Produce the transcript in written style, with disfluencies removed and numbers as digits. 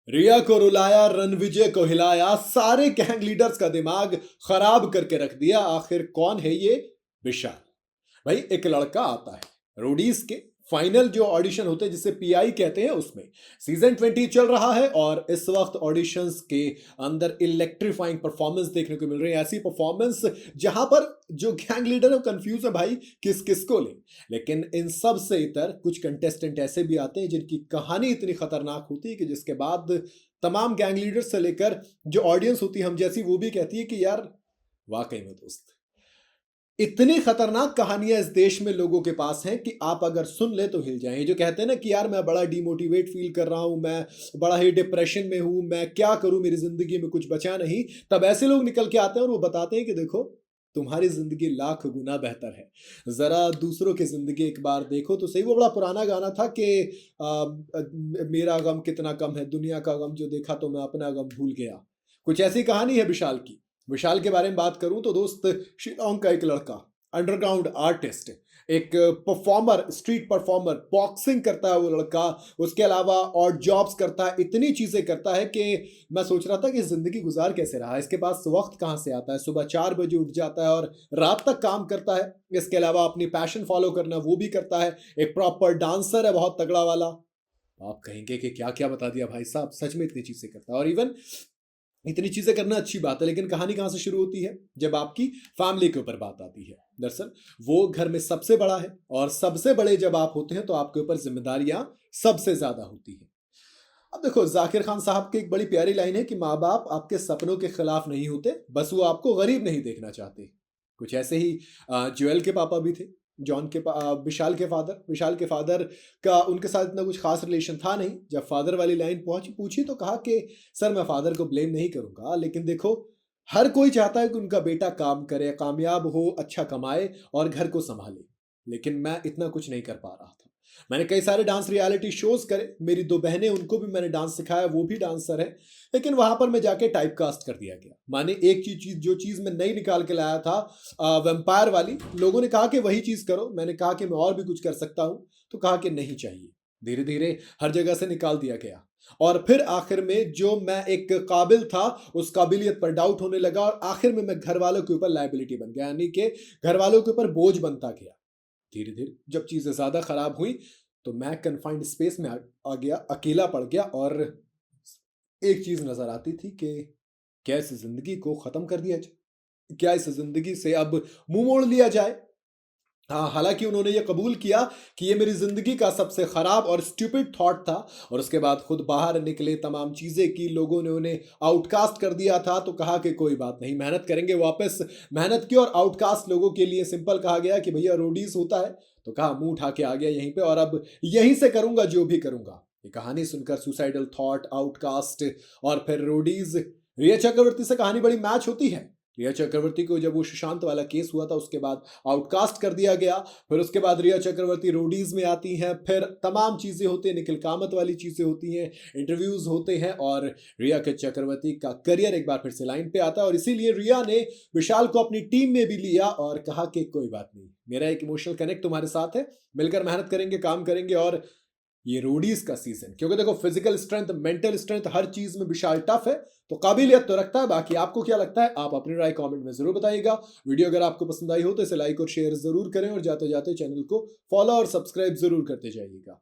रिया को रुलाया, रणविजय को हिलाया, सारे गैंग लीडर्स का दिमाग खराब करके रख दिया। आखिर कौन है ये विशाल? भाई एक लड़का आता है रोडीज के फाइनल जो ऑडिशन होते हैं जिसे पीआई कहते हैं उसमें। सीजन 20 चल रहा है और इस वक्त ऑडिशंस के अंदर इलेक्ट्रीफाइंग परफॉर्मेंस देखने को मिल रही है। ऐसी परफॉर्मेंस जहां पर जो गैंग लीडर है कंफ्यूज है भाई किस किस को ले। लेकिन इन सब से इतर कुछ कंटेस्टेंट ऐसे भी आते हैं जिनकी कहानी इतनी खतरनाक होती है कि जिसके बाद तमाम गैंग लीडर से लेकर जो ऑडियंस होती है हम जैसी, वो भी कहती है कि यार वाकई में दोस्त, इतनी खतरनाक कहानियां इस देश में लोगों के पास हैं कि आप अगर सुन ले तो हिल जाएं। जो कहते हैं ना कि यार मैं बड़ा डिमोटिवेट फील कर रहा हूं, मैं बड़ा ही डिप्रेशन में हूं, मैं क्या करूं, मेरी जिंदगी में कुछ बचा नहीं, तब ऐसे लोग निकल के आते हैं और वो बताते हैं कि देखो तुम्हारी जिंदगी लाख गुना बेहतर है, जरा दूसरों की जिंदगी एक बार देखो तो सही। वो बड़ा पुराना गाना था कि मेरा गम कितना कम है, दुनिया का गम जो देखा तो मैं अपना गम भूल गया। कुछ ऐसी कहानी है विशाल की। विशाल के बारे में बात करूं तो दोस्त, शिलोंग का एक लड़का, अंडरग्राउंड आर्टिस्ट, एक परफॉर्मर, स्ट्रीट परफॉर्मर, बॉक्सिंग करता है वो लड़का, उसके अलावा और जॉब्स करता है, इतनी चीजें करता है कि मैं सोच रहा था कि जिंदगी गुजार कैसे रहा है। इसके पास वक्त कहाँ से आता है? सुबह 4 बजे उठ जाता है और रात तक काम करता है। इसके अलावा अपनी पैशन फॉलो करना वो भी करता है। एक प्रॉपर डांसर है, बहुत तगड़ा वाला। आप कहेंगे कि क्या क्या बता दिया भाई साहब, सच में इतनी चीजें करता है। और इवन इतनी चीजें करना अच्छी बात है, लेकिन कहानी कहां से शुरू होती है? जब आपकी फैमिली के ऊपर बात आती है। दरअसल वो घर में सबसे बड़ा है और सबसे बड़े जब आप होते हैं तो आपके ऊपर जिम्मेदारियां सबसे ज्यादा होती है। अब देखो, जाकिर खान साहब की एक बड़ी प्यारी लाइन है कि माँ बाप आपके सपनों के खिलाफ नहीं होते, बस वो आपको गरीब नहीं देखना चाहते। कुछ ऐसे ही ज्वेल के पापा भी थे, विशाल के फादर का उनके साथ इतना कुछ खास रिलेशन था नहीं। जब फादर वाली लाइन पहुंची पूछी तो कहा कि सर मैं फादर को ब्लेम नहीं करूंगा, लेकिन देखो हर कोई चाहता है कि उनका बेटा काम करे, कामयाब हो, अच्छा कमाए और घर को संभाले, लेकिन मैं इतना कुछ नहीं कर पा रहा था। मैंने कई सारे डांस रियलिटी शोज करे, मेरी 2 बहनें, उनको भी मैंने डांस सिखाया, वो भी डांसर है, लेकिन वहां पर मैं जाके टाइप कास्ट कर दिया गया। माने एक चीज जो चीज मैं नई निकाल के लाया था, वेम्पायर वाली, लोगों ने कहा कि वही चीज करो। मैंने कहा कि मैं और भी कुछ कर सकता हूं, तो कहा कि नहीं चाहिए। धीरे धीरे हर जगह से निकाल दिया गया और फिर आखिर में जो मैं एक काबिल था उस काबिलियत पर डाउट होने लगा और आखिर में मैं घर वालों के ऊपर लाइबिलिटी बन गया, यानी कि घर वालों के ऊपर बोझ बनता गया। धीरे धीरे जब चीजें ज्यादा खराब हुई तो मैं कन्फाइंड स्पेस में आ गया, अकेला पड़ गया और एक चीज नजर आती थी कि क्या इस जिंदगी को खत्म कर दिया जाए, क्या इस जिंदगी से अब मुंह मोड़ लिया जाए। हाँ, हालांकि उन्होंने ये कबूल किया कि ये मेरी जिंदगी का सबसे खराब और स्टूपिड थॉट था, और उसके बाद खुद बाहर निकले, तमाम चीजें की, लोगों ने उन्हें आउटकास्ट कर दिया था तो कहा कि कोई बात नहीं, मेहनत करेंगे वापस। मेहनत की, और आउटकास्ट लोगों के लिए सिंपल कहा गया कि भैया रोडीज होता है, तो कहा मुंह उठा के आ गया यहीं पे और अब यहीं से करूंगा जो भी करूंगा। ये कहानी सुनकर सुसाइडल थॉट, आउटकास्ट और फिर रोडीज, रिया चक्रवर्ती से कहानी बड़ी मैच होती है। रिया चक्रवर्ती को जब वो सुशांत वाला केस हुआ था उसके बाद आउटकास्ट कर दिया गया, फिर उसके बाद रिया चक्रवर्ती रोडीज में आती हैं, फिर तमाम चीजें होती हैं, निखिल कामत वाली चीजें होती हैं, इंटरव्यूज होते हैं और रिया के चक्रवर्ती का करियर एक बार फिर से लाइन पे आता है। और इसीलिए रिया ने विशाल को अपनी टीम में भी लिया और कहा कि कोई बात नहीं, मेरा एक इमोशनल कनेक्ट तुम्हारे साथ है, मिलकर मेहनत करेंगे, काम करेंगे। और ये रोडीज का सीजन, क्योंकि देखो फिजिकल स्ट्रेंथ, मेंटल स्ट्रेंथ, हर चीज में विशाल टफ है, तो काबिलियत तो रखता है। बाकी आपको क्या लगता है, आप अपनी राय कमेंट में जरूर बताइएगा। वीडियो अगर आपको पसंद आई हो तो इसे लाइक और शेयर जरूर करें और जाते जाते चैनल को फॉलो और सब्सक्राइब जरूर करते जाइएगा।